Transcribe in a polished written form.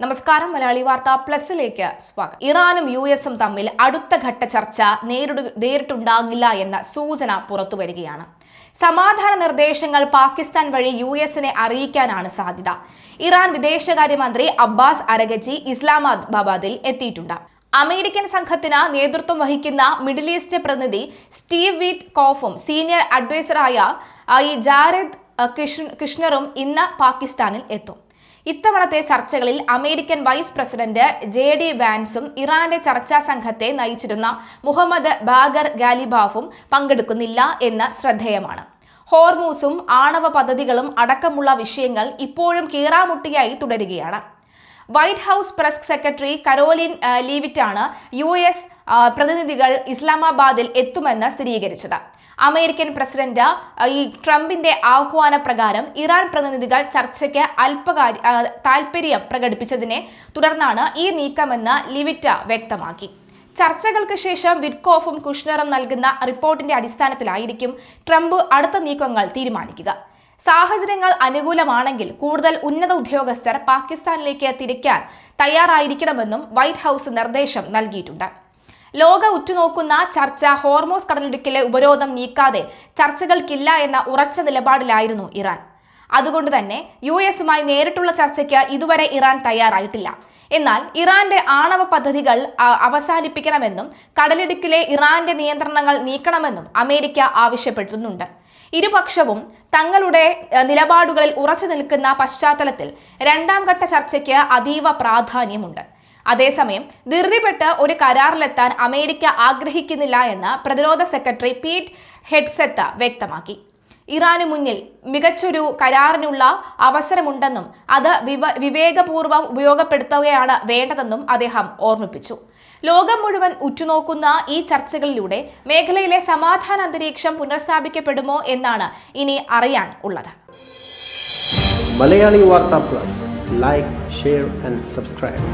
നമസ്കാരം. മലയാളി വാർത്ത പ്ലസിലേക്ക് സ്വാഗതം. ഇറാനും യുഎസും തമ്മിൽ അടുത്ത ഘട്ട ചർച്ച നേരിട്ടുണ്ടാകില്ല എന്ന സൂചന പുറത്തുവരികയാണ്. സമാധാന നിർദ്ദേശങ്ങൾ പാകിസ്ഥാൻ വഴി യുഎസിനെ അറിയിക്കാനാണ് സാധ്യത. ഇറാൻ വിദേശകാര്യമന്ത്രി അബ്ബാസ് അരഗച്ചി ഇസ്ലാമാബാദിൽ എത്തിയിട്ടുണ്ട്. അമേരിക്കൻ സംഘത്തിന് നേതൃത്വം വഹിക്കുന്ന മിഡിൽ ഈസ്റ്റ് പ്രതിനിധി സ്റ്റീവ് വിറ്റ് കോഫും സീനിയർ അഡ്വൈസറായ ജാരദ് കിഷ്ണറും ഇന്ന് പാകിസ്ഥാനിൽ എത്തും. ഇത്തവണത്തെ ചർച്ചകളിൽ അമേരിക്കൻ വൈസ് പ്രസിഡന്റ് JD വാൻസും ഇറാന്റെ ചർച്ചാ സംഘത്തെ നയിച്ചിരുന്ന മുഹമ്മദ് ബാഗർ ഗാലിബാഫും പങ്കെടുക്കുന്നില്ല എന്ന് ശ്രദ്ധേയമാണ്. ഹോർമൂസും ആണവ പദ്ധതികളും അടക്കമുള്ള വിഷയങ്ങൾ ഇപ്പോഴും കീറാമുട്ടിയായി തുടരുകയാണ്. White House press secretary Karoline ലീവിറ്റാണ് US പ്രതിനിധികൾ ഇസ്ലാമാബാദിൽ എത്തുമെന്ന് സ്ഥിരീകരിച്ചത്. അമേരിക്കൻ പ്രസിഡന്റ് ട്രംപിന്റെ ആഹ്വാന പ്രകാരം ഇറാൻ പ്രതിനിധികൾ ചർച്ചയ്ക്ക് താൽപര്യം പ്രകടിപ്പിച്ചതിനെ തുടർന്നാണ് ഈ നീക്കമെന്ന് ലിവിറ്റ വ്യക്തമാക്കി. ചർച്ചകൾക്ക് ശേഷം വിറ്റ്കോഫും കുഷ്ണറും നൽകുന്ന റിപ്പോർട്ടിന്റെ അടിസ്ഥാനത്തിലായിരിക്കും ട്രംപ് അടുത്ത നീക്കങ്ങൾ തീരുമാനിക്കുക. സാഹചര്യങ്ങൾ അനുകൂലമാണെങ്കിൽ കൂടുതൽ ഉന്നത ഉദ്യോഗസ്ഥർ പാകിസ്ഥാനിലേക്ക് തിരിക്കാൻ തയ്യാറായിരിക്കണമെന്നും വൈറ്റ് ഹൌസ് നിർദ്ദേശം നൽകിയിട്ടുണ്ട്. ലോക ഉറ്റുനോക്കുന്ന ചർച്ച ഹോർമൂസ് കടലിടുക്കിലെ ഉപരോധം നീക്കാതെ ചർച്ചകൾക്കില്ല എന്ന ഉറച്ച നിലപാടിലായിരുന്നു ഇറാൻ. അതുകൊണ്ട് തന്നെ USുമായി നേരിട്ടുള്ള ചർച്ചയ്ക്ക് ഇതുവരെ ഇറാൻ തയ്യാറായിട്ടില്ല. എന്നാൽ ഇറാന്റെ ആണവ പദ്ധതികൾ അവസാനിപ്പിക്കണമെന്നും കടലിടുക്കിലെ ഇറാന്റെ നിയന്ത്രണങ്ങൾ നീക്കണമെന്നും അമേരിക്ക ആവശ്യപ്പെടുന്നുണ്ട്. ഇരുപക്ഷവും തങ്ങളുടെ നിലപാടുകളിൽ ഉറച്ചു നിൽക്കുന്ന പശ്ചാത്തലത്തിൽ രണ്ടാം ഘട്ട ചർച്ചയ്ക്ക് അതീവ പ്രാധാന്യമുണ്ട്. അതേസമയം ധൃതിപ്പെട്ട് ഒരു കരാറിലെത്താൻ അമേരിക്ക ആഗ്രഹിക്കുന്നില്ല എന്ന് പ്രതിരോധ സെക്രട്ടറി പീറ്റ് ഹെഗ്സെത്ത് വ്യക്തമാക്കി. ഇറാനു മുന്നിൽ മികച്ചൊരു കരാറിനുള്ള അവസരമുണ്ടെന്നും അത് വിവേകപൂർവ്വം ഉപയോഗപ്പെടുത്തുകയാണ് വേണ്ടതെന്നും അദ്ദേഹം ഓർമ്മിപ്പിച്ചു. ലോകം മുഴുവൻ ഉറ്റുനോക്കുന്ന ഈ ചർച്ചകളിലൂടെ മേഖലയിലെ സമാധാന അന്തരീക്ഷം പുനഃസ്ഥാപിക്കപ്പെടുമോ എന്നാണ് ഇനി അറിയാൻ ഉള്ളത്. മലയാളി വാർത്ത plus, like, share and subscribe.